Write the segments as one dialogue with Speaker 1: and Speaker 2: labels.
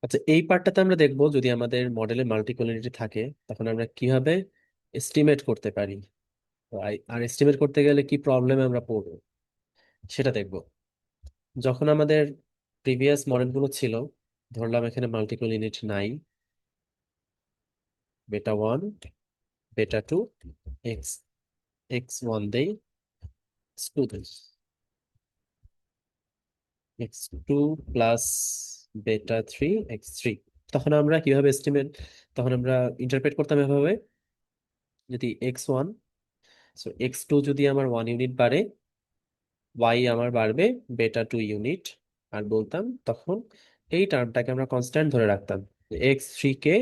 Speaker 1: আচ্ছা, এই পার্টটাতে আমরা দেখবো যদি আমাদের মডেলে মাল্টিকোলিনিটি থাকে তখন আমরা কিভাবে এস্টিমেট করতে পারি। আর এস্টিমেট করতে গেলে কি প্রবলেম আমরা পড়বো সেটা দেখবো। যখন আমাদের প্রিভিয়াস মডেলগুলো ছিল, ধরলাম এখানে মাল্টিকোলিনিটি নাই, beta one, beta two, X X one দেই, টু দেই, X two plus beta three, X three. তখন আমরা কিভাবে এস্টিমেট, তখন আমরা ইন্টারপ্রেট করতাম এভাবে, যদি এক্স ওয়ান, এক্স টু যদি আমার 1 ইউনিট বাড়ে, ওয়াই আমার বাড়বে বেটা 2 ইউনিট। আর বলতাম তখন এই টার্মটাকে আমরা কনস্ট্যান্ট ধরে রাখতাম, এক্স থ্রি কে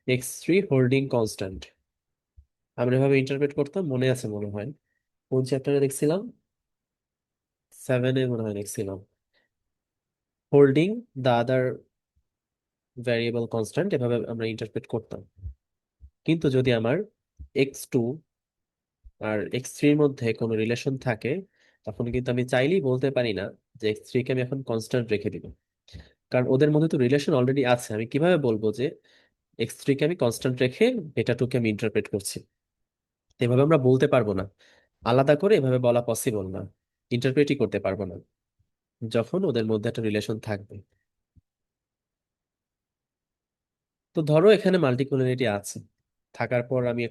Speaker 1: এক্স থ্রি হোল্ডিং কনস্ট্যান্ট। আমরা এভাবে ইন্টারপ্রেট করতাম, মনে আছে মনে হয় কোন চ্যাপ্টারে দেখছিলাম, 7-এ মনে হয় দেখছিলাম, holding the other variable constant, এভাবে আমরা ইন্টারপ্রেট করতাম। কিন্তু যদি আমার এক্স টু আর এক্স থ্রির মধ্যে কোনো রিলেশন থাকে, তখন কিন্তু আমি চাইলেই বলতে পারি না যে এক্স থ্রি কে আমি এখন কনস্ট্যান্ট রেখে দিব, কারণ ওদের মধ্যে তো রিলেশন অলরেডি আছে। আমি কিভাবে বলবো যে এক্স থ্রি কে আমি কনস্ট্যান্ট রেখে বেটা টু কে আমি ইন্টারপ্রেট করছি? এভাবে আমরা বলতে পারবো না, আলাদা করে এভাবে বলা পসিবল না, ইন্টারপ্রেটই করতে পারবো না যখন ওদের মধ্যে একটা রিলেশন থাকবে। তো ধরো এখানে মাল্টিকোলিনিটি আছে, থাকার পর আমি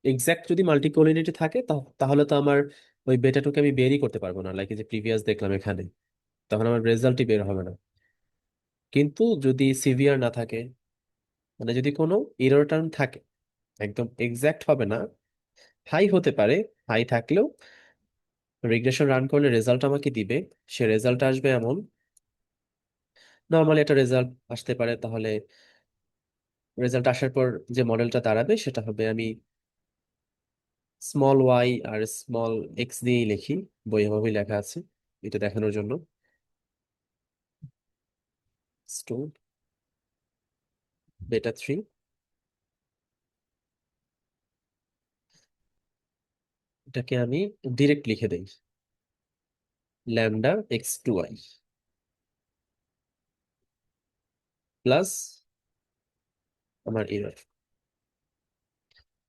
Speaker 1: এক্সাক্ট যদি মাল্টিকোলিনিটি থাকে তাহলে তো আমার ওই বেটা টুকে আমি বেরই করতে পারবো না, লাইক যে প্রিভিয়াস দেখলাম এখানে, তখন আমার রেজাল্টই বের হবে না। কিন্তু যদি সিভিয়ার না থাকে, মানে যদি কোনো এরর টার্ম থাকে, একদম এক্সাক্ট হবে না, হাই হতে পারে, হাই থাকলেও রিগ্রেশন রান করলে রেজাল্ট আমাকে দিবে, সে রেজাল্ট আসবে এমন, নর্মালি একটা রেজাল্ট আসতে পারে। তাহলে রেজাল্ট আসার পর যে মডেলটা দাঁড়াবে সেটা হবে, আমি স্মল ওয়াই আর স্মল এক্স দিয়েই লিখি, বই এভাবেই লেখা আছে এটা দেখানোর জন্য। টু বেটা থ্রি, এটাকে আমি ডিরেক্ট লিখে দেই, lambda X two Y plus আমার এরর।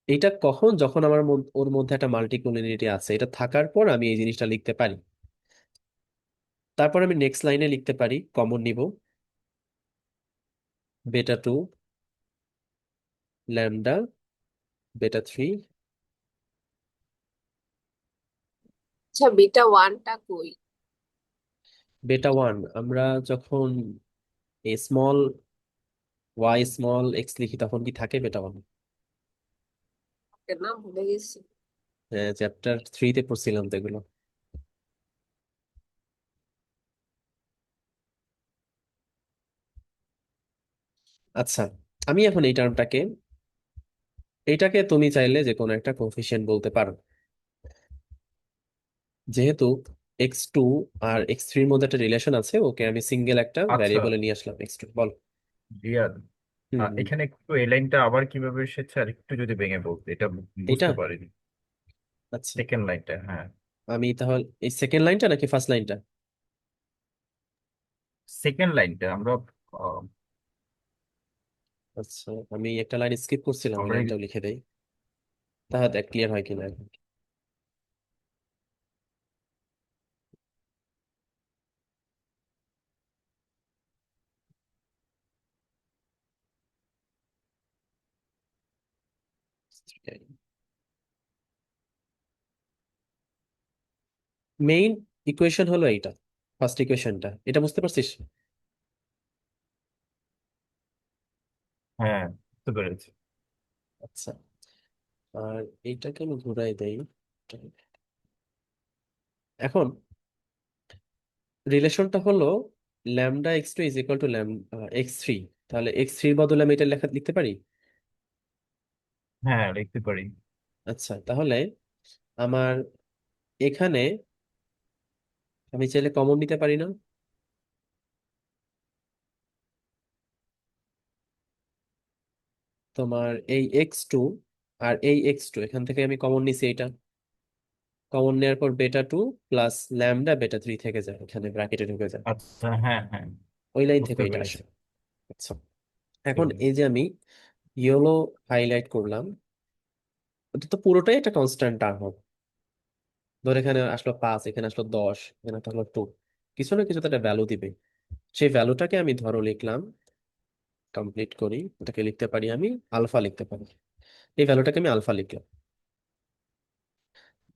Speaker 1: এটা কখন, যখন আমার ওর মধ্যে একটা মাল্টিকুলিনিটি আছে, এটা থাকার পর আমি এই জিনিসটা লিখতে পারি। তারপর আমি নেক্সট লাইনে লিখতে পারি, কমন নিব, beta two lambda beta three.
Speaker 2: আচ্ছা, বিটা ওয়ানটা কই?
Speaker 1: বেটা ওয়ান আমরা যখন a small Y small X লিখি তখন কি থাকে বেটা ওয়ান?
Speaker 2: থাকে না, ভুলে গেছি।
Speaker 1: চ্যাপ্টার থ্রিতে পড়ছিলাম তো এগুলো। আচ্ছা, আমি এখন এই টার্মটাকে, এইটাকে তুমি চাইলে যে কোনো একটা কোফিশিয়েন্ট বলতে পারো, যেহেতু এক্স টু আর এক্স থ্রির মধ্যে একটা রিলেশন আছে, ওকে আমি সিঙ্গেল একটা
Speaker 3: আচ্ছা
Speaker 1: ভ্যারিয়েবলে নিয়ে আসলাম, এক্স টু বল।
Speaker 3: রিয়াদ,
Speaker 1: হুম হুম।
Speaker 3: এখানে একটু এই লাইনটা আবার কিভাবে এসেছে আর একটু যদি ভেঙে বলতে, এটা
Speaker 1: এইটা
Speaker 3: বুঝতে পারিনি।
Speaker 1: আচ্ছা,
Speaker 3: সেকেন্ড লাইনটা, হ্যাঁ।
Speaker 1: আমি তাহলে এই সেকেন্ড লাইনটা নাকি ফার্স্ট লাইনটা?
Speaker 3: সেকেন্ড লাইনটা আমরা
Speaker 1: আচ্ছা, আমি একটা লাইন স্কিপ করছিলাম, ওই
Speaker 3: অলরেডি।
Speaker 1: লাইনটাও লিখে দেই, তাহলে দেখ ক্লিয়ার হয় কিনা এখন। মেইন ইকুয়েশন হলো এইটা, ফার্স্ট ইকুয়েশনটা, এটা বুঝতে পারছিস?
Speaker 3: হ্যাঁ, বুঝতে পেরেছি।
Speaker 1: আচ্ছা, আর এইটাকে আমি ঘুরাই দেই। এখন রিলেশনটা হলো lambda X two is equal to X three, তাহলে এক্স থ্রির বদলে আমি এটা লিখতে পারি।
Speaker 3: হ্যাঁ, লিখতে পারি।
Speaker 1: আচ্ছা, তাহলে আমার এখানে আমি চাইলে কমন নিতে পারি না? তোমার এই এক্স টু আর এই এক্স টু, এখান থেকে আমি কমন নিছি, এটা কমন নেওয়ার পর beta two plus lambda beta three থেকে যায়, এখানে ব্র্যাকেটে ঢুকে যায়,
Speaker 3: আচ্ছা, হ্যাঁ হ্যাঁ,
Speaker 1: ওই লাইন থেকে
Speaker 3: বুঝতে
Speaker 1: এটা আসে।
Speaker 3: পেরেছি।
Speaker 1: আচ্ছা, এখন এই যে আমি ইয়েলো হাইলাইট করলাম, এটা তো পুরোটাই একটা কনস্ট্যান্ট টার্ম হবে। ধর এখানে আসলো 5, এখানে আসলো 10, এখানে থাকলো 2, কিছু না কিছু তো একটা ভ্যালু দিবে। সেই ভ্যালুটাকে আমি ধরো লিখলাম, কমপ্লিট করি, এটাকে লিখতে পারি আমি আলফা লিখতে পারি। এই ভ্যালুটাকে আমি আলফা লিখলাম,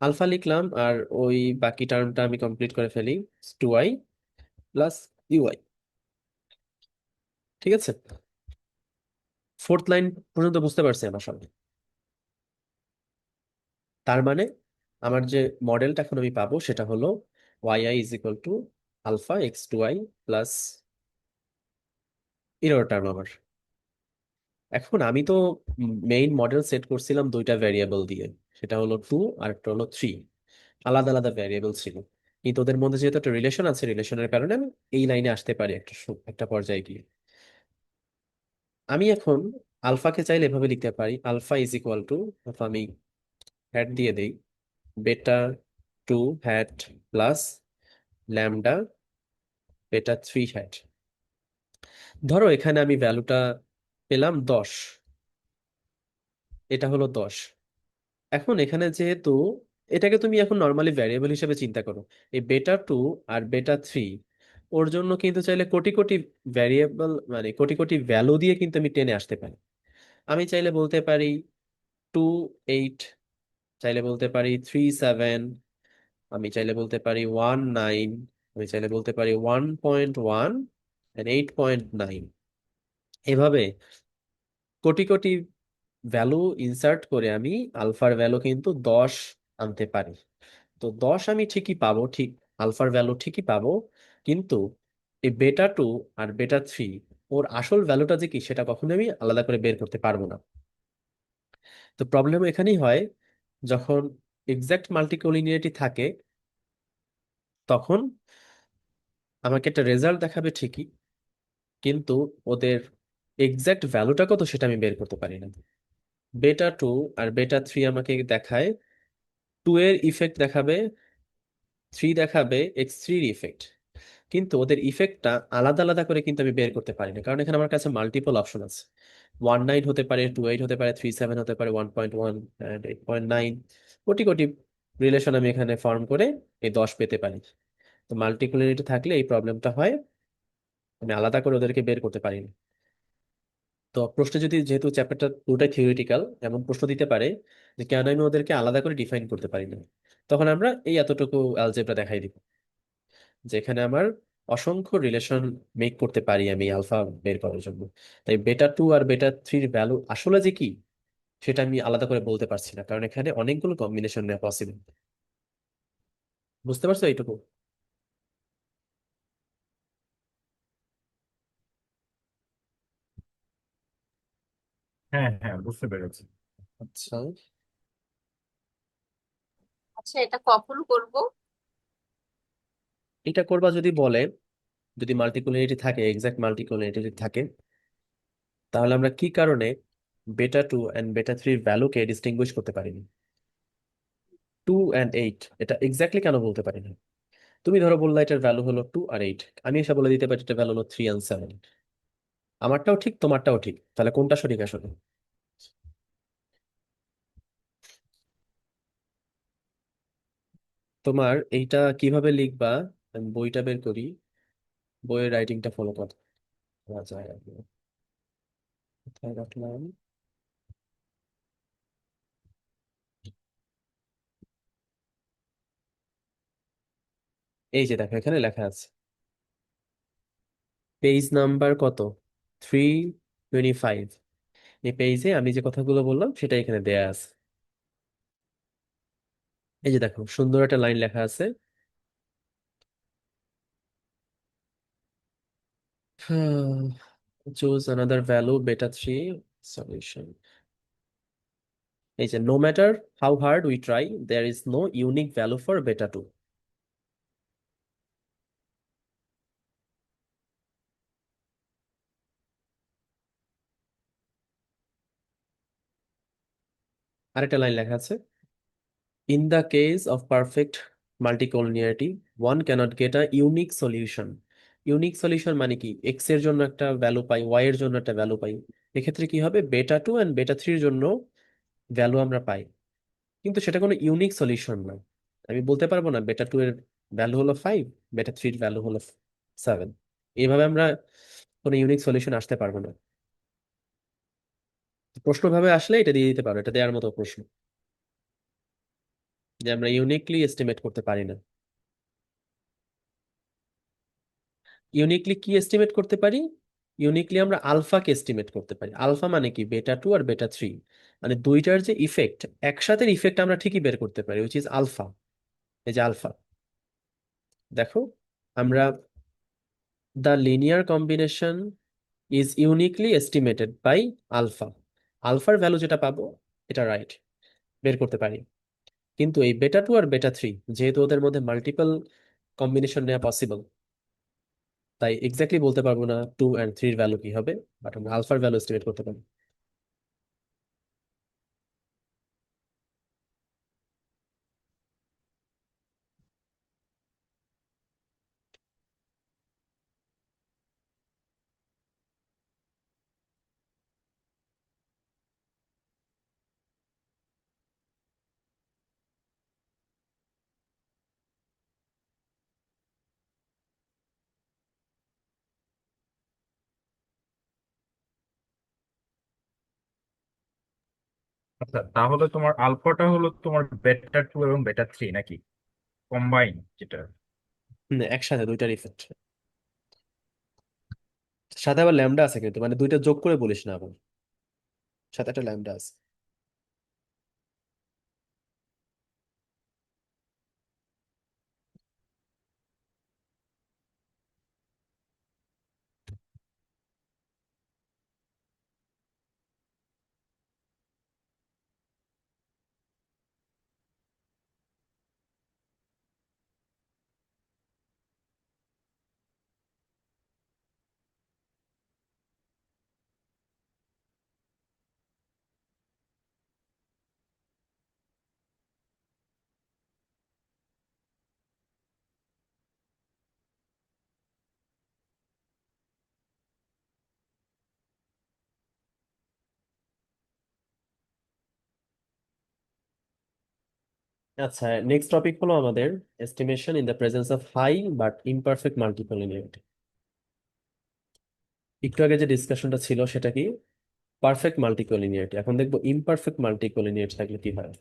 Speaker 1: আলফা লিখলাম, আর ওই বাকি টার্মটা আমি কমপ্লিট করে ফেলি, 2i প্লাস ইউআই। ঠিক আছে, ফোর্থ লাইন পর্যন্ত বুঝতে পারছি আমার সঙ্গে? তার মানে আমার যে মডেলটা এখন আমি পাবো সেটা হলো yi is equal to alpha X two I plus error term আমার। এখন আমি তো মেইন মডেল সেট করছিলাম দুইটা ভ্যারিয়েবল দিয়ে, সেটা হলো 2 আর একটা হলো 3। আলাদা আলাদা ভ্যারিয়েবল ছিল, কিন্তু ওদের মধ্যে যেহেতু একটা রিলেশন আছে, রিলেশনের কারণে আমি এই লাইনে আসতে পারি একটা একটা পর্যায়ে গিয়ে। আমি এখন আলফাকে চাইলে এভাবে লিখতে পারি, আলফা ইজ ইকুয়াল টু, আমি হ্যাট দিয়ে দেই, বেটা 2 হ্যাট প্লাস ল্যামডা বেটা 3 হ্যাট। ধরো এখানে আমি ভ্যালুটা পেলাম 10, এটা হলো 10। এখন এখানে যেহেতু এটাকে তুমি এখন নর্মালি ভ্যারিয়েবল হিসেবে চিন্তা করো, এই বেটা 2 আর বেটা 3, ওর জন্য কিন্তু চাইলে কোটি কোটি ভ্যারিয়েবল, মানে কোটি কোটি ভ্যালু দিয়ে কিন্তু আমি টেনে আসতে পারি। আমি চাইলে বলতে পারি 2 8, চাইলে বলতে পারি 3 7, আমি চাইলে বলতে পারি 1 9, আমি চাইলে বলতে পারি 1.1 8.9। এভাবে কোটি কোটি ভ্যালু ইনসার্ট করে আমি আলফার ভ্যালু কিন্তু 10 আনতে পারি। তো 10 আমি ঠিকই পাবো, ঠিক আলফার ভ্যালু ঠিকই পাবো, কিন্তু এই বেটা 2 আর বেটা 3, ওর আসল ভ্যালুটা যে কি সেটা কখনো আমি আলাদা করে বের করতে পারবো না। তো প্রবলেম এখানেই হয়, যখন এক্সাক্ট মাল্টিকোলিনিয়ারিটি থাকে তখন আমাকে একটা রেজাল্ট দেখাবে ঠিকই, কিন্তু ওদের এক্সাক্ট ভ্যালুটা কত সেটা আমি বের করতে পারি না। বেটা 2 আর বেটা 3 আমাকে দেখায় 2 এর ইফেক্ট দেখাবে, 3 দেখাবে x3 এর ইফেক্ট, কিন্তু ওদের ইফেক্টটা আলাদা আলাদা করে কিন্তু আমি বের করতে পারি না, কারণ এখানে আমার কাছে মাল্টিপল অপশন আছে। 1 9 হতে পারে, 2 8 হতে পারে, 3 7 হতে পারে, 1.1 অ্যান্ড 8.9, কোটি কোটি রিলেশন আমি এখানে ফর্ম করে এই 10 পেতে পারি। তো মাল্টিকুলারিটি থাকলে এই প্রবলেমটা হয়, আমি আলাদা করে ওদেরকে বের করতে পারি না। তো প্রশ্নে যদি, যেহেতু চ্যাপ্টারটা পুরোটাই থিওরিটিক্যাল, এমন প্রশ্ন দিতে পারে যে কেন আমি ওদেরকে আলাদা করে ডিফাইন করতে পারি না, তখন আমরা এই এতটুকু অ্যালজেব্রা দেখাই দিব, যেখানে আমার অসংখ্য রিলেশন মেক করতে পারি আমি আলফা বের করার জন্য। তাই বেটা 2 আর বেটা 3 ভ্যালু আসলে যে কি সেটা আমি আলাদা করে বলতে পারছি না, কারণ এখানে অনেকগুলো কম্বিনেশন নেওয়া পসিবল। বুঝতে পারছো এইটুকু?
Speaker 3: হ্যাঁ হ্যাঁ, বুঝতে পেরেছি।
Speaker 1: আচ্ছা,
Speaker 2: আচ্ছা, এটা কখন করব?
Speaker 1: এটা করবা যদি বলে, যদি মাল্টিকুলারিটি থাকে, এক্সাক্ট মাল্টিকুলারিটি থাকে, তাহলে আমরা কি কারণে বেটা 2 অ্যান্ড বেটা 3 ভ্যালুকে ডিস্টিংগুইশ করতে পারিনি। 2 and 8 এটা এক্স্যাক্টলি কেন বলতে পারি না? তুমি ধরো বললা এটার ভ্যালু হলো 2 আর 8, আমি এসে বলে দিতে পারি এটার ভ্যালু হলো 3 and 7। আমারটাও ঠিক, তোমারটাও ঠিক, তাহলে কোনটা সঠিক আসলে? তোমার এইটা কিভাবে লিখবা, আমি বইটা বের করি, বইয়ের রাইটিংটা ফলো করা যায় আর কি। কোথায় রাখলাম? এই যে দেখো এখানে লেখা আছে, পেজ নাম্বার কত, 325। এই পেজে আমি যে কথাগুলো বললাম সেটা এখানে দেয়া আছে। এই যে দেখো সুন্দর একটা লাইন লেখা আছে, choose another value beta 3 solution। এই যে no matter how hard we try there is no unique value for beta 2। আরেকটা লাইন লেখা আছে, in the case of perfect multicollinearity one cannot get a unique solution unique solution মানে কি, x এর জন্য একটা ভ্যালু পাই, ওয়াই এর জন্য একটা ভ্যালু পাই। এক্ষেত্রে কি হবে, বেটা টু অ্যান্ড বেটা থ্রির জন্য ভ্যালু আমরা পাই, কিন্তু সেটা কোনো ইউনিক সলিউশন না। আমি বলতে পারবো না বেটা টু এর ভ্যালু হলো 5, বেটা থ্রির ভ্যালু হলো 7। এইভাবে আমরা কোনো ইউনিক সলিউশন আসতে পারবো না। প্রশ্ন ভাবে আসলে এটা দিয়ে দিতে পারো, এটা দেওয়ার মতো প্রশ্ন, যে আমরা ইউনিকলি এস্টিমেট করতে পারি না। ইউনিকলি কি এস্টিমেট করতে পারি? ইউনিকলি আমরা আলফাকে এস্টিমেট করতে পারি। আলফা মানে কি, বেটা টু আর বেটা থ্রি, মানে দুইটার যে ইফেক্ট, একসাথে ইফেক্ট আমরা ঠিকই বের করতে পারি, উইচ ইজ আলফা। এই যে আলফা, দেখো, আমরা the linear combination is uniquely estimated by alpha. আলফার ভ্যালু যেটা পাবো, এটা রাইট, বের করতে পারি। কিন্তু এই বেটা টু আর বেটা থ্রি, যেহেতু ওদের মধ্যে মাল্টিপল কম্বিনেশন নেওয়া পসিবল, তাই এক্স্যাক্টলি বলতে পারবো না টু অ্যান্ড থ্রির ভ্যালু কি হবে, বাট আমরা আলফার ভ্যালু এস্টিমেট করতে পারি।
Speaker 3: আচ্ছা, তাহলে তোমার আলফাটা হলো তোমার বেটা টু এবং বেটা থ্রি নাকি কম্বাইন যেটা?
Speaker 1: একসাথে দুইটার ইফেক্ট, সাথে আবার ল্যামডা আছে, কিন্তু মানে দুইটা যোগ করে বলিস না আবার, সাথে একটা ল্যামডা আছে। আচ্ছা, নেক্সট টপিক হলো আমাদের estimation in the presence of high but imperfect multicollinearity. একটু আগে যে ডিসকাশনটা ছিল সেটা কি, পারফেক্ট মাল্টিকলিনিয়ারিটি। এখন দেখবো ইমপারফেক্ট মাল্টিকলিনিয়ারিটি থাকলে কি হয়।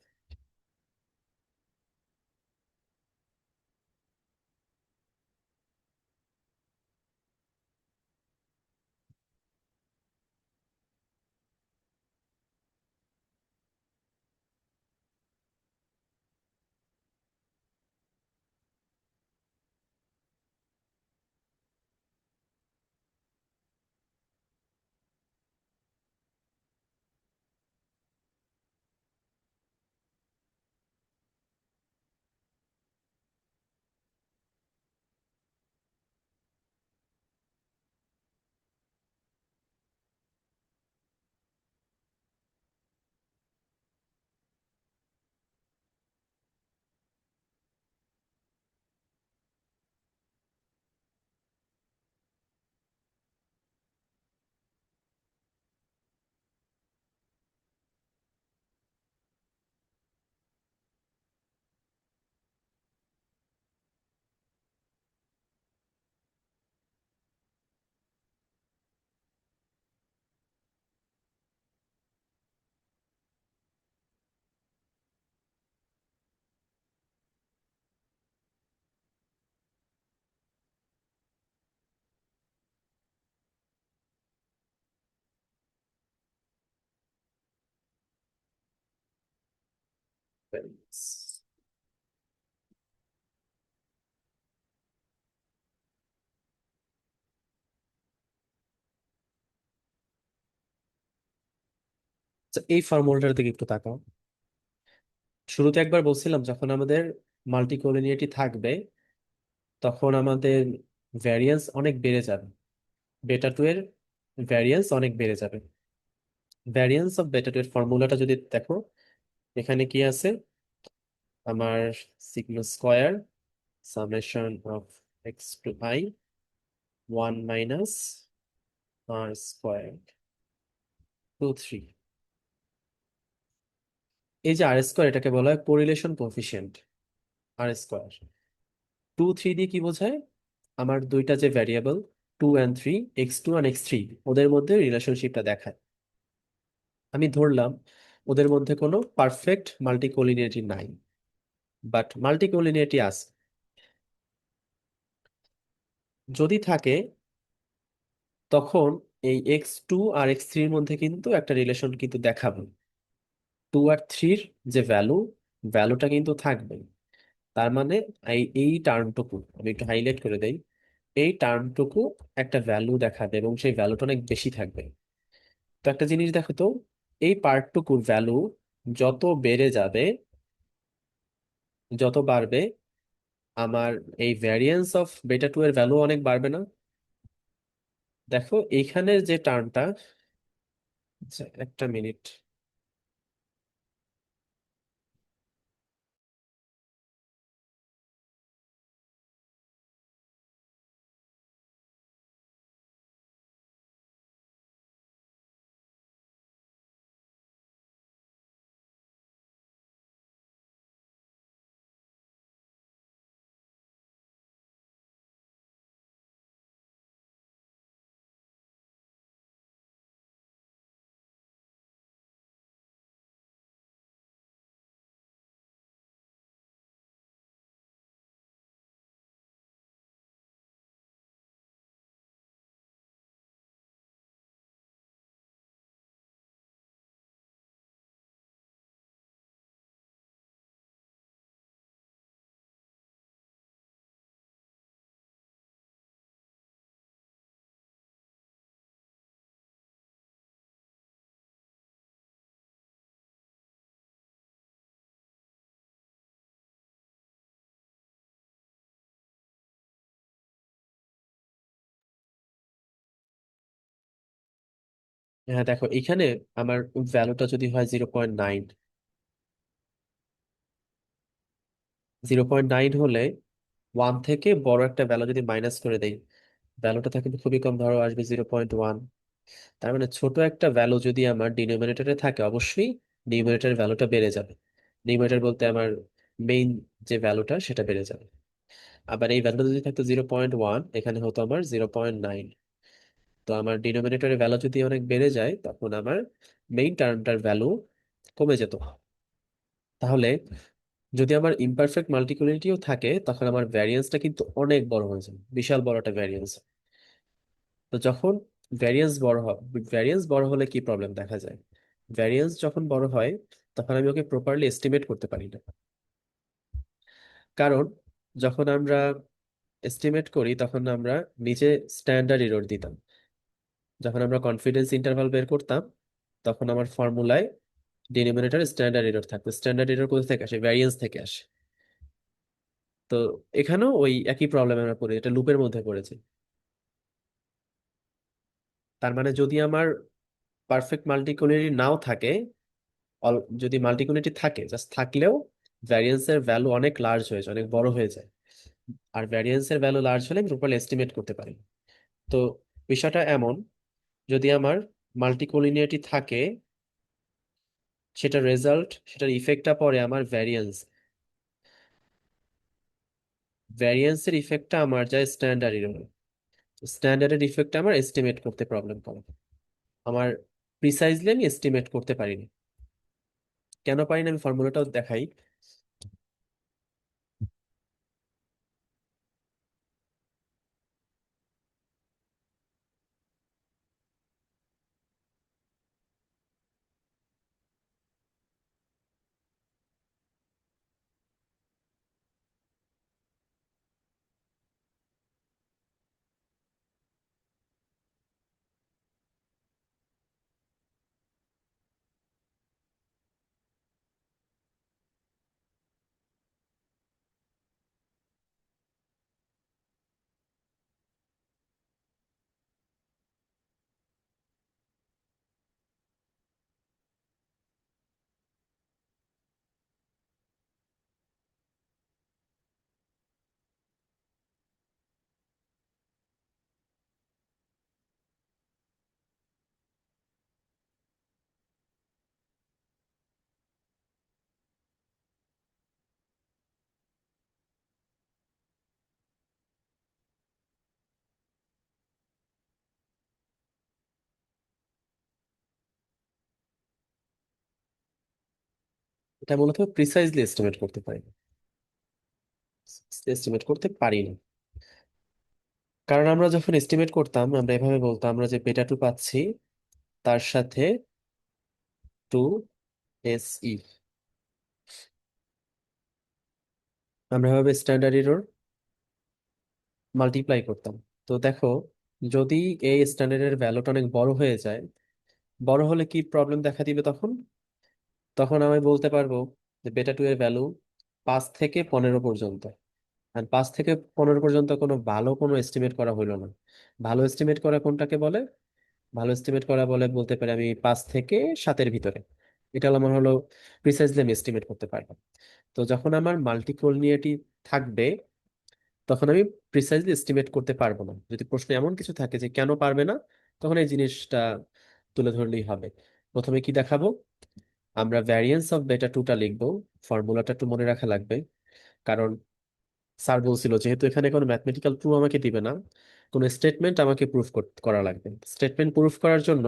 Speaker 1: আচ্ছা, এই ফর্মুলাটার দিকে একটু তাকাও। শুরুতে একবার বলছিলাম যখন আমাদের মাল্টিকলিনিয়ারিটি থাকবে, তখন আমাদের ভ্যারিয়েন্স অনেক বেড়ে যাবে, বেটা টু এর ভ্যারিয়েন্স অনেক বেড়ে যাবে। ভ্যারিয়েন্স অফ বেটা টু এর ফর্মুলাটা যদি দেখো, এখানে কি আছে, আমার sigma square summation of X two I one minus R square two three. এই যে আর স্কোয়ার, এটাকে বলা হয় correlation coefficient. R square two three দিয়ে কি বোঝায়? আমার দুইটা যে variable two and three, X two and X three, ওদের মধ্যে রিলেশনশিপটা দেখায়। আমি ধরলাম ওদের মধ্যে কোনো পারফেক্ট মাল্টিকোলিনিয়ারিটি নাই, বাট মাল্টিকোলিনিয়ারিটি আছে। যদি থাকে, তখন এই এক্স টু আর এক্স থ্রির মধ্যে কিন্তু একটা রিলেশন কিন্তু দেখাবে। টু আর থ্রির যে ভ্যালুটা কিন্তু থাকবে। তার মানে এই টার্মটুকু আমি একটু হাইলাইট করে দেই, এই টার্মটুকু একটা ভ্যালু দেখাবে এবং সেই ভ্যালুটা অনেক বেশি থাকবে। তো একটা জিনিস দেখো তো, এই পার্টটুকুর ভ্যালু যত বেড়ে যাবে, যত বাড়বে, আমার এই ভ্যারিয়েন্স অফ বেটা টু এর ভ্যালু অনেক বাড়বে না? দেখো এইখানের যে টার্মটা, আচ্ছা একটা মিনিট। হ্যাঁ দেখো এখানে আমার ভ্যালুটা যদি হয় 0.9, 0.9 হলে ওয়ান থেকে বড় একটা ভ্যালু যদি মাইনাস করে দেই, ভ্যালুটা থাকে খুবই কম, ধরো আসবে 0.1। তার মানে ছোট একটা ভ্যালু যদি আমার ডিনোমিনেটরে থাকে, অবশ্যই নিউমারেটরের ভ্যালুটা বেড়ে যাবে। নিউমারেটর বলতে আমার মেইন যে ভ্যালুটা সেটা বেড়ে যাবে। আবার এই ভ্যালুটা যদি থাকতো 0.1, এখানে হতো আমার 0.9। তো আমার ডিনোমিনেটরের ভ্যালু যদি অনেক বেড়ে যায়, তখন আমার মেইন টার্মটার ভ্যালু কমে যেত। তাহলে যদি আমার ইমপারফেক্ট মাল্টিকুলারিটিও থাকে, তখন আমার ভ্যারিয়েন্সটা কিন্তু অনেক বড় হয়ে যাবে, বিশাল বড় একটা ভ্যারিয়েন্স। তো যখন ভ্যারিয়েন্স বড় হলে কি প্রবলেম দেখা যায়? ভ্যারিয়েন্স যখন বড় হয়, তখন আমি ওকে প্রপারলি এস্টিমেট করতে পারি না। কারণ যখন আমরা এস্টিমেট করি, তখন আমরা নিচে স্ট্যান্ডার্ড এরর দিতাম। যখন আমরা কনফিডেন্স ইন্টারভাল বের করতাম, তখন আমার ফর্মুলায় ডিনোমিনেটর স্ট্যান্ডার্ড এরর থাকতো। স্ট্যান্ডার্ড এরর কোথা থেকে আসে? ভ্যারিয়েন্স থেকে আসে। তো এখানেও ওই একই প্রবলেম আমরা পড়ি, এটা লুপের মধ্যে পড়েছে। তার মানে যদি আমার পারফেক্ট মাল্টিকুলারিটি নাও থাকে, যদি মাল্টিকুলারিটি থাকে, জাস্ট থাকলেও ভ্যারিয়েন্সের ভ্যালু অনেক লার্জ হয়ে যায়, অনেক বড় হয়ে যায়। আর ভ্যারিয়েন্সের ভ্যালু লার্জ হলে আমি প্রপারলি এস্টিমেট করতে পারি। তো বিষয়টা এমন, যদি আমার মাল্টিকোলিনিয়ারিটি থাকে, সেটার ইফেক্টটা পড়ে আমার ভ্যারিয়েন্সের ইফেক্টটা আমার যায় স্ট্যান্ডার্ড এরর। স্ট্যান্ডার্ডের ইফেক্টটা আমার এস্টিমেট করতে প্রবলেম করে। আমার প্রিসাইজলি আমি এস্টিমেট করতে পারিনি। কেন পারি না আমি ফর্মুলাটাও দেখাই। এটা মূলত প্রিসাইজলি এস্টিমেট করতে পারি না, এস্টিমেট করতে পারি না। কারণ আমরা যখন এস্টিমেট করতাম আমরা এভাবে বলতাম, আমরা যে বেটা টু পাচ্ছি তার সাথে টু এস ই, আমরা এভাবে স্ট্যান্ডার্ড এরর মাল্টিপ্লাই করতাম। তো দেখো, যদি এই স্ট্যান্ডার্ডের ভ্যালুটা অনেক বড় হয়ে যায়, বড় হলে কি প্রবলেম দেখা দিবে তখন? তখন আমি বলতে পারবো যে বেটা টু এর ভ্যালু 5 থেকে 15 পর্যন্ত। আর 5 থেকে 15 পর্যন্ত কোনো এস্টিমেট করা হইলো না। ভালো এস্টিমেট করা কোনটাকে বলে? ভালো এস্টিমেট করা বলে বলতে পারি আমি 5 থেকে 7-এর ভিতরে। এটা হলো আমার হলো প্রিসাইজলি আমি এস্টিমেট করতে পারবো। তো যখন আমার মাল্টিকোলিনিয়ারিটি থাকবে তখন আমি প্রিসাইজলি এস্টিমেট করতে পারবো না। যদি প্রশ্ন এমন কিছু থাকে যে কেন পারবে না, তখন এই জিনিসটা তুলে ধরলেই হবে। প্রথমে কি দেখাবো? আমরা ভ্যারিয়েন্স অফ বেটা টুটা লিখবো। ফর্মুলাটা একটু মনে রাখা লাগবে, কারণ স্যার বলছিল যেহেতু এখানে কোনো ম্যাথমেটিক্যাল প্রুফ আমাকে দিবে না, কোনো স্টেটমেন্ট আমাকে প্রুফ করা লাগবে। স্টেটমেন্ট প্রুফ করার জন্য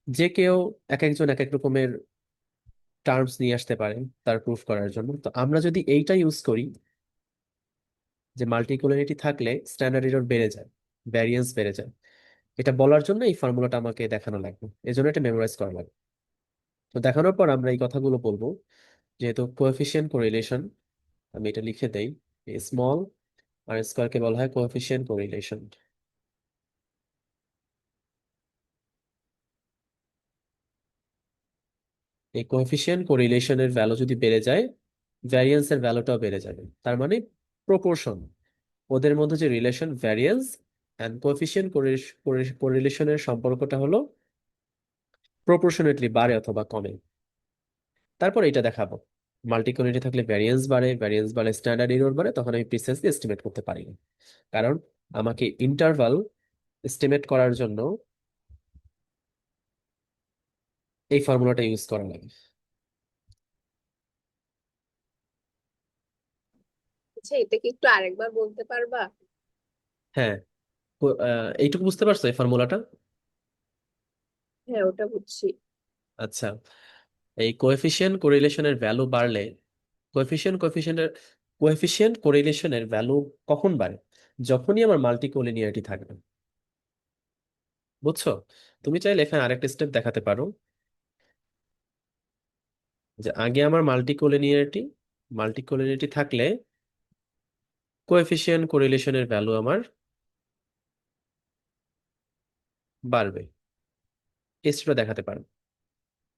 Speaker 1: যে কেউ এক একজন এক এক রকমের টার্মস নিয়ে আসতে পারে তার প্রুফ করার জন্য। তো আমরা যদি এইটা ইউজ করি যে মাল্টিকুলারিটি থাকলে স্ট্যান্ডার্ড এরর বেড়ে যায়, ভ্যারিয়েন্স বেড়ে যায়, এটা বলার জন্য এই ফর্মুলাটা আমাকে দেখানো লাগবে, এজন্য এটা মেমোরাইজ করা লাগবে। তো দেখানোর পর আমরা এই কথাগুলো বলবো। যেহেতু কোএফিসিয়েন্ট কোরিলেশন, আমি এটা লিখে দেই, স্মল আর স্কোয়ারকে বলা হয় কোএফিসিয়েন্ট কোরিলেশন। এই কোএফিসিয়েন্ট কোরিলেশনের ভ্যালু যদি বেড়ে যায়, ভ্যারিয়েন্সের ভ্যালুটাও বেড়ে যাবে। তার মানে প্রপোর্শন, ওদের মধ্যে যে রিলেশন ভ্যারিয়েন্স অ্যান্ড কোএফিসিয়েন্ট কোরিলেশনের সম্পর্কটা হলো প্রপোর্শনেটলি বাড়ে অথবা কমে। তারপর এটা দেখাবো, মাল্টিকোলিনিটি থাকলে ভ্যারিয়েন্স বাড়ে, ভ্যারিয়েন্স বাড়ে স্ট্যান্ডার্ড এরর বাড়ে, তখন আমি প্রিসাইসলি এস্টিমেট করতে পারি না। কারণ আমাকে ইন্টারভাল এস্টিমেট করার জন্য এই ফর্মুলাটা ইউজ করা লাগে।
Speaker 2: আচ্ছা, এটা কি একটু আরেকবার বলতে পারবা?
Speaker 1: হ্যাঁ, এইটুকু বুঝতে পারছো এই ফর্মুলাটা?
Speaker 2: হ্যাঁ, ওটা বুঝছি।
Speaker 1: আচ্ছা, এই কোএফিসিয়েন্ট কোরিলেশনের ভ্যালু বাড়লে, কোএফিসিয়েন্ট কোএফিসিয়েন্ট কোরিলেশনের ভ্যালু কখন বাড়ে? যখনই আমার মাল্টিকোলিনিয়ারিটি থাকবে। বুঝছো? তুমি চাইলে এখানে আরেকটা স্টেপ দেখাতে পারো, যে আগে আমার মাল্টিকোলিনিয়ারিটি থাকলে কোএফিসিয়েন্ট কোরিলেশনের ভ্যালু আমার বাড়বে। এই স্টেপটা দেখাতে পারো।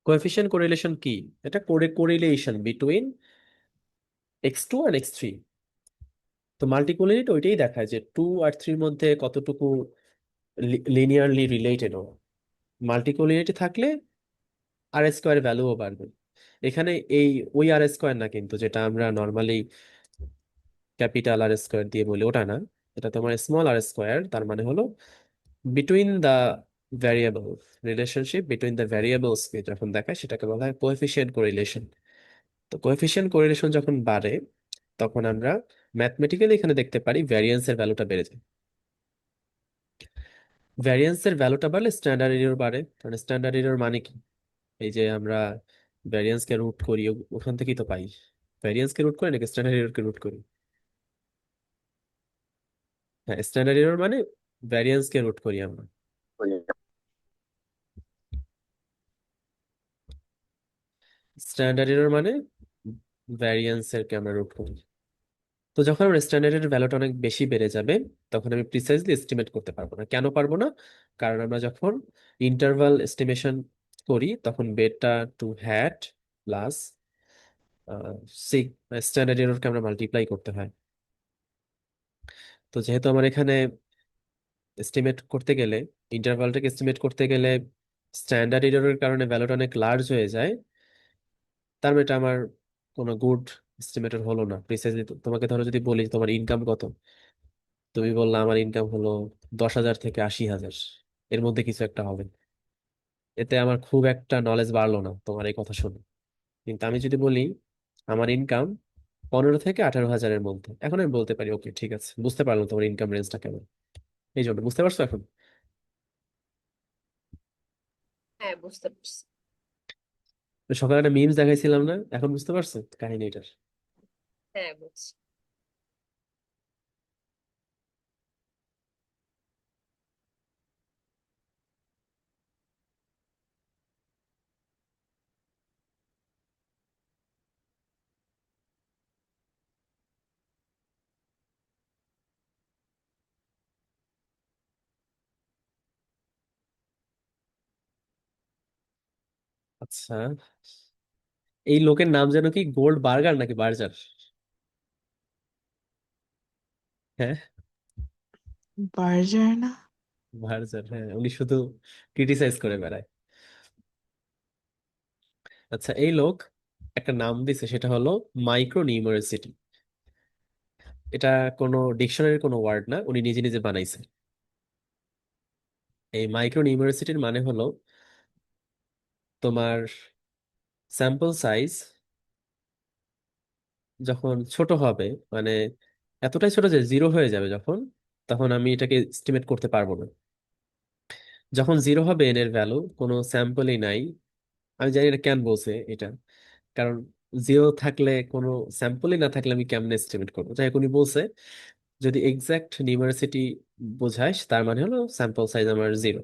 Speaker 1: কোএফিসিয়েন্ট কোরিলেশন কি? এটা কোরিলেশন বিটুইন x2 আর x3। তো মাল্টিকোলিনিটি ওইটাই দেখায় যে 2 আর 3-র মধ্যে কতটুকু লিনিয়ারলি রিলেটেড ও। মাল্টিকোলিনিটি থাকলে আর স্কোয়ার ভ্যালুও বাড়বে। এখানে এই ওই আর স্কোয়ার না কিন্তু, যেটা আমরা নর্মালি ক্যাপিটাল আর স্কোয়ার দিয়ে বলি, ওটা না। এটা তোমার স্মল আর স্কোয়ার, তার মানে হলো between the variable, relationship between the variables কে যখন দেখায় সেটাকে বলা হয় কোএফিসিয়েন্ট কোরিলেশন। তো কোএফিসিয়েন্ট কোরিলেশন যখন বাড়ে তখন আমরা ম্যাথমেটিক্যালি এখানে দেখতে পারি ভ্যারিয়েন্সের ভ্যালুটা বেড়ে যায়। ভ্যারিয়েন্সের ভ্যালুটা বাড়লে স্ট্যান্ডার্ড এরর বাড়ে। কারণ স্ট্যান্ডার্ড এরর মানে কি? এই যে আমরা ভ্যারিয়েন্সকে রুট করি, ওখান থেকেই তো পাই। ভ্যারিয়েন্সকে রুট করি নাকি স্ট্যান্ডার্ড এররকে রুট করি? হ্যাঁ, স্ট্যান্ডার্ড এরর মানে ভ্যারিয়েন্সকে রুট করি আমরা। স্ট্যান্ডার্ড এরর মানে ভ্যারিয়েন্সের কে আমরা রুট করি। তো যখন আমার স্ট্যান্ডার্ড এর ভ্যালুটা অনেক বেশি বেড়ে যাবে তখন আমি প্রিসাইজলি এস্টিমেট করতে পারবো না। কেন পারবো না? কারণ আমরা যখন ইন্টারভাল এস্টিমেশন করি তখন বেটা টু হ্যাট প্লাস সিক স্ট্যান্ডার্ড এররকে আমরা মাল্টিপ্লাই করতে হয়। তো যেহেতু আমার এখানে এস্টিমেট করতে গেলে, ইন্টারভালটাকে এস্টিমেট করতে গেলে স্ট্যান্ডার্ড এররের কারণে ভ্যালুটা অনেক লার্জ হয়ে যায়, তার মানে এটা আমার কোনো গুড এস্টিমেটর হলো না প্রিসাইজলি। তোমাকে ধরো যদি বলি তোমার ইনকাম কত, তুমি বললা আমার ইনকাম হলো 10,000 থেকে 80,000, এর মধ্যে কিছু একটা হবে, এতে আমার খুব একটা নলেজ বাড়লো না তোমার এই কথা শুনে। কিন্তু আমি যদি বলি আমার ইনকাম 15 থেকে 18 হাজারের মধ্যে, এখন আমি বলতে পারি ওকে ঠিক আছে, বুঝতে পারলাম তোমার ইনকাম রেঞ্জটা কেমন। এই জন্য বুঝতে পারছো এখন?
Speaker 2: হ্যাঁ, বুঝতে পারছি।
Speaker 1: সকালে একটা মিমস দেখাইছিলাম না, এখন বুঝতে পারছো কাহিনীটার?
Speaker 2: হ্যাঁ, বুঝছি।
Speaker 1: আচ্ছা, এই লোকের নাম যেন কি, গোল্ড বার্গার নাকি বার্জার? হ্যাঁ,
Speaker 4: বার্জার না?
Speaker 1: বার্জার, হ্যাঁ, উনি শুধু ক্রিটিসাইজ করে বেড়ায়। আচ্ছা, এই লোক একটা নাম দিছে, সেটা হলো মাইক্রো নিউমারিসিটি। এটা কোনো ডিকশনারির কোনো ওয়ার্ড না, উনি নিজে নিজে বানাইছে। এই মাইক্রো নিউমারিসিটির মানে হলো তোমার স্যাম্পল সাইজ যখন ছোট হবে, মানে এতটাই ছোট যে জিরো হয়ে যাবে যখন, তখন আমি এটাকে এস্টিমেট করতে পারবো না। যখন জিরো হবে এন এর ভ্যালু, কোনো স্যাম্পলই নাই। আমি জানি না কেন বলছে এটা, কারণ জিরো থাকলে কোনো স্যাম্পলই না থাকলে আমি কেমনে এস্টিমেট করবো? যাই হোক, উনি বলছে যদি এক্সাক্ট নিউমারিসিটি বোঝায় তার মানে হলো স্যাম্পল সাইজ আমার জিরো,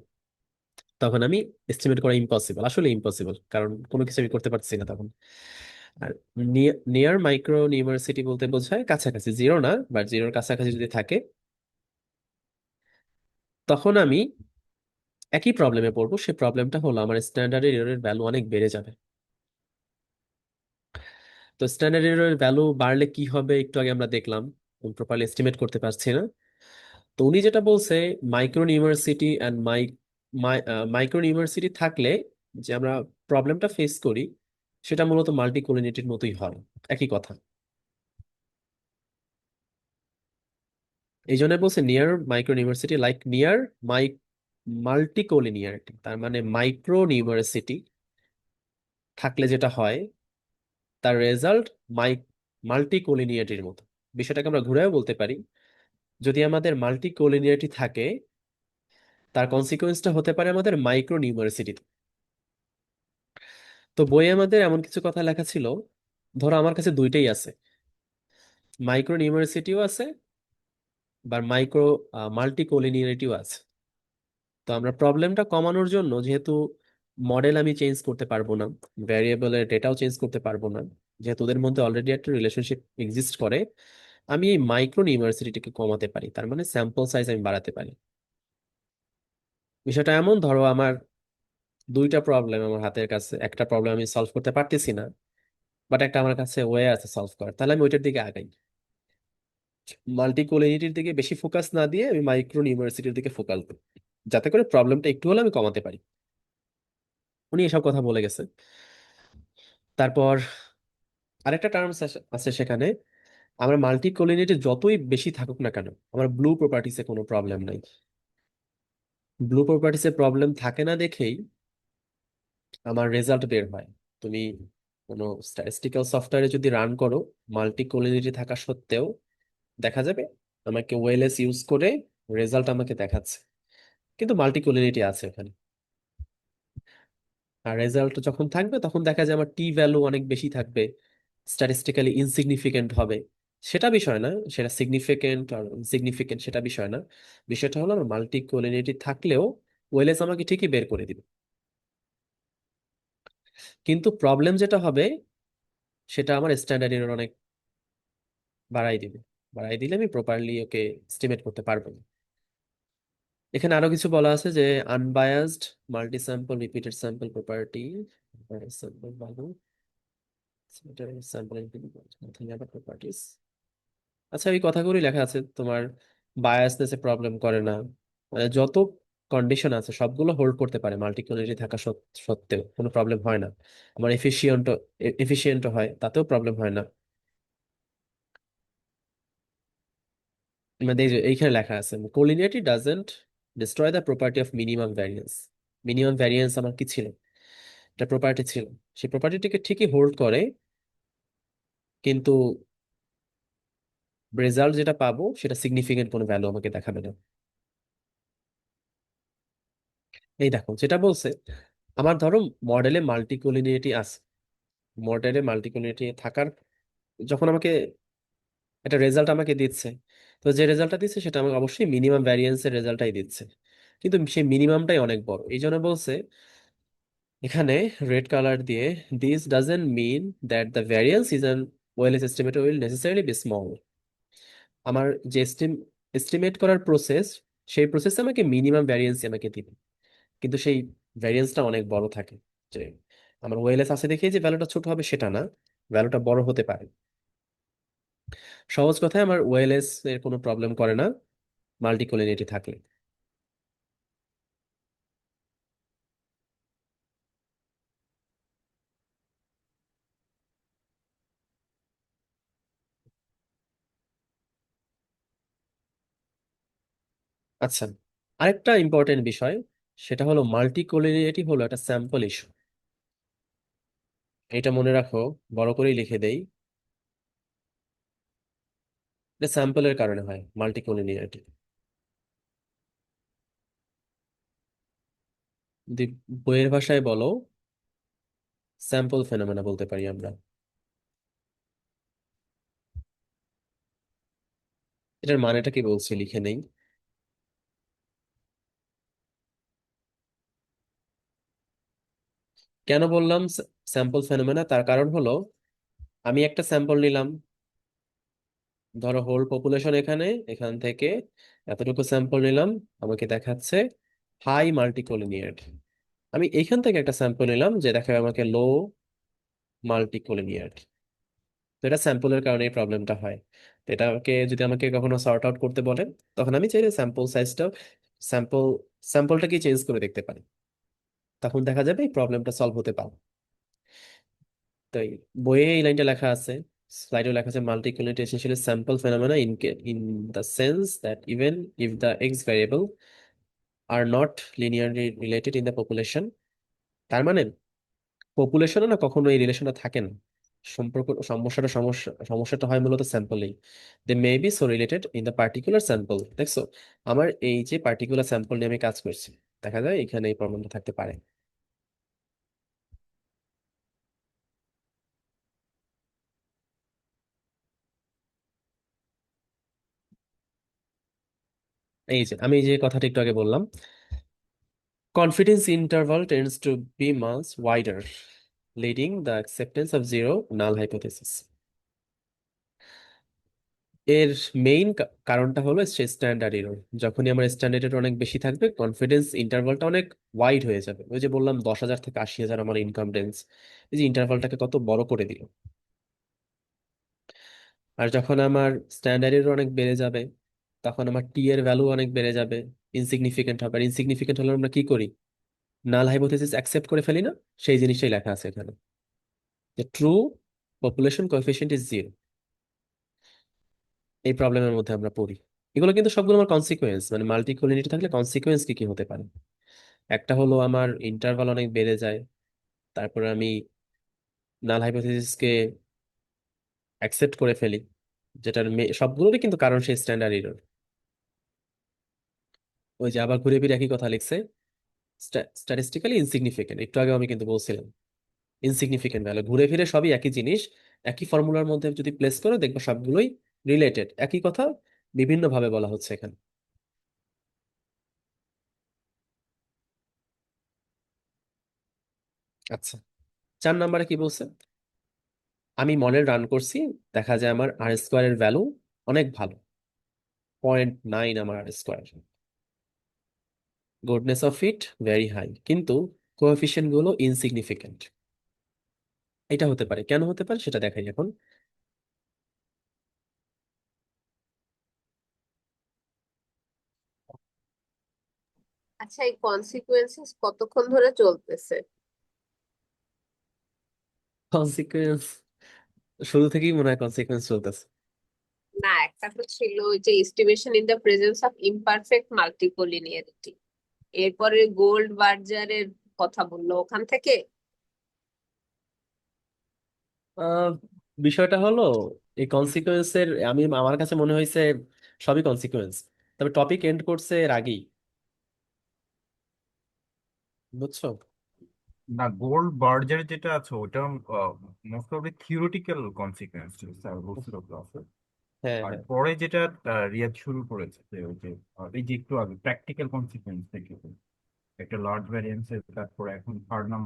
Speaker 1: তখন আমি এস্টিমেট করা ইম্পসিবল, আসলে ইম্পসিবল, কারণ কোনো কিছু আমি করতে পারছি না তখন। আর নিয়ার মাইক্রো নিউমারিসিটি বলতে বোঝায় কাছাকাছি, জিরো না বাট জিরোর কাছাকাছি যদি থাকে, তখন আমি একই প্রবলেমে পড়বো। সেই প্রবলেমটা হলো আমার স্ট্যান্ডার্ড এররের ভ্যালু অনেক বেড়ে যাবে। তো স্ট্যান্ডার্ড এররের ভ্যালু বাড়লে কি হবে একটু আগে আমরা দেখলাম, প্রপারলি এস্টিমেট করতে পারছি না। তো উনি যেটা বলছে, micro university and micro university থাকলে যে আমরা প্রবলেমটা ফেস করি, সেটা মূলত মাল্টি কোলিনিটির মতোই হয়, একই কথা। এই জন্য বলছে near micro university like near my multicollinearity, তার মানে মাইক্রো ইউনিভার্সিটি থাকলে যেটা হয় তার রেজাল্ট মাই মাল্টি কোলিনিয়ারিটির মতো। বিষয়টাকে আমরা ঘুরেও বলতে পারি, যদি আমাদের মাল্টি কোলিনিয়ারিটি থাকে, তার কনসিকোয়েন্সটা হতে পারে আমাদের মাইক্রো ইউনিভার্সিটি। তো বইয়ে আমাদের এমন কিছু কথা লেখা ছিল, ধরো আমার কাছে দুইটাই আছে, মাইক্রো ইউনিভার্সিটিও আছে, বা মাইক্রো মাল্টি কোলিনিয়ারিটিও আছে। তো আমরা প্রবলেমটা কমানোর জন্য, যেহেতু মডেল আমি চেঞ্জ করতে পারবো না, ভ্যারিয়েবলের ডেটাও চেঞ্জ করতে পারবো না, যেহেতু ওদের মধ্যে অলরেডি একটা রিলেশনশিপ এক্সিস্ট করে, আমি এই মাইক্রো ইউনিভার্সিটিকে কমাতে পারি, তার মানে স্যাম্পল সাইজ আমি বাড়াতে পারি। বিষয়টা এমন, ধরো আমার দুইটা প্রবলেম আমার হাতের কাছে, একটা প্রবলেম আমি সলভ করতে পারতেছি না, বাট একটা আমার কাছে ওয়ে আছে সলভ করার, তাহলে আমি ওইটার দিকে আগাই। মাল্টি কোলিনিটির দিকে বেশি ফোকাস না দিয়ে আমি মাইক্রো ইউনিভার্সিটির দিকে ফোকাস দিই, যাতে করে প্রবলেমটা একটু হলে আমি কমাতে পারি। উনি এসব কথা বলে গেছে। তারপর আরেকটা টার্মস আছে সেখানে, আমরা মাল্টি কোলিনিটি যতই বেশি থাকুক না কেন, আমার ব্লু প্রপার্টিসে কোনো প্রবলেম নাই। ব্লু প্রপার্টিসে প্রবলেম থাকে না দেখেই আমার রেজাল্ট বের হয়। তুমি কোনো স্ট্যাটিস্টিক্যাল সফটওয়্যারে যদি রান করো, মাল্টি কোলিনিটি থাকা সত্ত্বেও দেখা যাবে আমাকে ওএলএস ইউজ করে রেজাল্ট আমাকে দেখাচ্ছে, কিন্তু মাল্টি কোলিনিটি আছে ওখানে। আর রেজাল্ট যখন থাকবে তখন দেখা যায় আমার টি ভ্যালু অনেক বেশি থাকবে, স্ট্যাটিস্টিক্যালি ইনসিগনিফিকেন্ট হবে। সেটা বিষয় না, সেটা সিগনিফিকেন্ট আর ইনসিগনিফিকেন্ট সেটা বিষয় না। বিষয়টা হলো আমার মাল্টি কোলিনিটি থাকলেও ওএলএস আমাকে ঠিকই বের করে দিবে। কিন্তু প্রবলেম যেটা হবে, সেটা আমার স্ট্যান্ডার্ড এরর অনেক বাড়াই দিবে। বাড়াই দিলে আমি প্রপারলি ওকে এস্টিমেট করতে পারবো না। এখানে আরো কিছু বলা আছে যে unbiased multi sample repeated sample property, sample value, sample properties. আচ্ছা, এই কথাগুলি লেখা আছে তোমার, বায়াসনেসে প্রবলেম করে না, মানে যত কন্ডিশন আছে সবগুলো হোল্ড করতে পারে মাল্টিকুলারিটি থাকা সত্ত্বেও কোনো প্রবলেম হয় না। আমার এফিসিয়েন্ট হয়, তাতেও প্রবলেম হয় না। মানে এই যে এইখানে লেখা আছে collinearity doesn't destroy the property of minimum variance. Minimum variance আমার কি ছিল, একটা প্রপার্টি ছিল, সেই প্রপার্টিটিকে ঠিকই হোল্ড করে, কিন্তু রেজাল্ট যেটা পাবো সেটা সিগনিফিকেন্ট কোনো ভ্যালু আমাকে দেখাবে না। এই দেখো যেটা বলছে, আমার ধরো মডেলে মাল্টিকোলিনিয়ারিটি আছে, মডেলে মাল্টিকুলারিটি থাকার, যখন আমাকে একটা রেজাল্ট আমাকে দিচ্ছে, তো যে রেজাল্টটা দিচ্ছে সেটা আমাকে অবশ্যই মিনিমাম ভ্যারিয়েন্সের রেজাল্টটাই দিচ্ছে, কিন্তু সেই মিনিমামটাই অনেক বড়। এই জন্য বলছে এখানে রেড কালার দিয়ে, this doesn't mean that the variance is an OLS estimate will necessarily be small. আমার যে এস্টিমেট করার প্রসেস, সেই প্রসেসে আমাকে মিনিমাম ভ্যারিয়েন্স আমাকে দিবে, কিন্তু সেই ভ্যারিয়েন্সটা অনেক বড় থাকে। যে আমার ওয়েলেস আছে দেখে যে ভ্যালুটা ছোট হবে সেটা না, ভ্যালুটা বড় হতে পারে। সহজ কথায় আমার ওয়েলেস এর কোনো প্রবলেম করে না মাল্টিকোলিনিটি থাকলে। আচ্ছা, আরেকটা ইম্পর্টেন্ট বিষয়, সেটা হলো মাল্টিকোলিনিটি হলো একটা স্যাম্পল ইস্যু। এটা মনে রাখো, বড় করেই লিখে দেই। এটা স্যাম্পলের কারণে হয় মাল্টিকোলিনিয়ারিটি। যদি বইয়ের ভাষায় বলো, স্যাম্পল ফেনোমেনা বলতে পারি আমরা। এটার মানেটা কি বলছি লিখে নেই। কেন বললাম স্যাম্পল ফেনোমেনা? তার কারণ হলো, আমি একটা স্যাম্পল নিলাম, ধরো হোল পপুলেশন এখানে, এখান থেকে এতটুকু স্যাম্পল নিলাম, আমাকে দেখাচ্ছে হাই মাল্টিকোলিনিয়ার। আমি এইখান থেকে একটা স্যাম্পল নিলাম যে দেখাবে আমাকে লো মাল্টিকোলিনিয়ার। তো এটা স্যাম্পলের কারণে এই প্রবলেমটা হয়। তো এটাকে যদি আমাকে কখনো সর্ট আউট করতে বলে, তখন আমি চাইলে স্যাম্পল সাইজটা, স্যাম্পল স্যাম্পলটাকে চেঞ্জ করে দেখতে পারি, তখন দেখা যাবে এই প্রবলেমটা সলভ হতে পারে। তো এই বইয়ে এই লাইনটা লেখা আছে, স্লাইডে লেখা আছে, multicollinearity essentially sample phenomena in the sense that even if the x variable are not linearly related in the population. তার মানে পপুলেশনে না কখনো এই রিলেশনটা থাকে না, সম্পর্ক সমস্যাটা হয় মূলত স্যাম্পলেই। They may be so related in the particular sample. দেখছো, আমার এই যে পার্টিকুলার স্যাম্পল নিয়ে আমি কাজ করছি, দেখা যায় এখানে এই প্রবলেমটা থাকতে পারে। এই যে আমি যে কথাটা একটু আগে বললাম, confidence interval tends to be much wider, leading the acceptance of zero null hypothesis. এর মেইন কারণটা হলো সে স্ট্যান্ডার্ড এরর। যখনই আমার স্ট্যান্ডার্ড এরর অনেক বেশি থাকবে, কনফিডেন্স ইন্টারভালটা অনেক ওয়াইড হয়ে যাবে। ওই যে বললাম 10,000 থেকে 80,000 আমার ইনকাম রেঞ্জ, এই যে ইন্টারভালটাকে কত বড় করে দিল। আর যখন আমার স্ট্যান্ডার্ড এরর অনেক বেড়ে যাবে, তখন আমার টি এর ভ্যালু অনেক বেড়ে যাবে, ইনসিগনিফিকেন্ট হবে। আর ইনসিগনিফিকেন্ট হলে আমরা কি করি? নাল হাইপোথেসিস অ্যাকসেপ্ট করে ফেলি না? সেই জিনিসটাই লেখা আছে এখানে, যে true population coefficient is zero. এই প্রবলেমের মধ্যে আমরা পড়ি। এগুলো কিন্তু সবগুলো আমার কনসিকুয়েন্স, মানে মাল্টিকোলিনিটি থাকলে কনসিকুয়েন্স কি কি হতে পারে। একটা হলো আমার ইন্টারভাল অনেক বেড়ে যায়, তারপরে আমি নাল হাইপোথেসিসকে অ্যাকসেপ্ট করে ফেলি, যেটার সবগুলোরই কিন্তু কারণ সেই স্ট্যান্ডার্ড এরর। ওই যে আবার ঘুরে ফিরে একই কথা লিখছে, স্ট্যাটিস্টিক্যালি ইনসিগনিফিকেন্ট, একটু আগে আমি কিন্তু বলছিলাম ইনসিগনিফিকেন্ট ভ্যালু। ঘুরে ফিরে সবই একই জিনিস, একই ফর্মুলার মধ্যে যদি প্লেস করো দেখবে সবগুলোই রিলেটেড, একই কথা বিভিন্ন ভাবে বলা হচ্ছে এখানে। আচ্ছা, 4 নম্বরে কি বলছে? আমি মডেল রান করছি, দেখা যায় আমার আর স্কোয়ারের ভ্যালু অনেক ভালো, 0.9 আমার R square, goodness of it very high, কিন্তু কোএফিসিয়েন্ট গুলো ইনসিগনিফিকেন্ট। এটা হতে পারে, কেন হতে পারে সেটা দেখাই এখন।
Speaker 2: আচ্ছা, এই কনসিকুয়েন্সেস কতক্ষণ ধরে চলতেছে?
Speaker 1: কনসিকুয়েন্স শুরু থেকেই মনে হয় কনসিকুয়েন্স চলতেছে।
Speaker 2: না, একটা তো ছিল ওই যে estimation in the presence of imperfect multicollinearity, এরপরে গোল্ড বার্জারের কথা বললো ওখান থেকে।
Speaker 1: আহ, বিষয়টা হলো, এই কনসিকুয়েন্সের আমি, আমার কাছে মনে হয়েছে সবই কনসিকুয়েন্স, তবে টপিক এন্ড করছে এর আগেই, বুঝছো?
Speaker 3: না, গোল্ড বার্জার যেটা আছে ওটা most of theoretical consequence sir বলছিল ক্লাসে।
Speaker 1: হ্যাঁ
Speaker 3: আর
Speaker 1: হ্যাঁ
Speaker 3: পরে যেটা রিয়াদ শুরু করেছে যে ওই যে এই যে একটু আগে প্র্যাকটিক্যাল কনসিকুয়েন্স থেকে একটা লার্জ ভ্যারিয়েন্স, তারপরে এখন ফার্নাম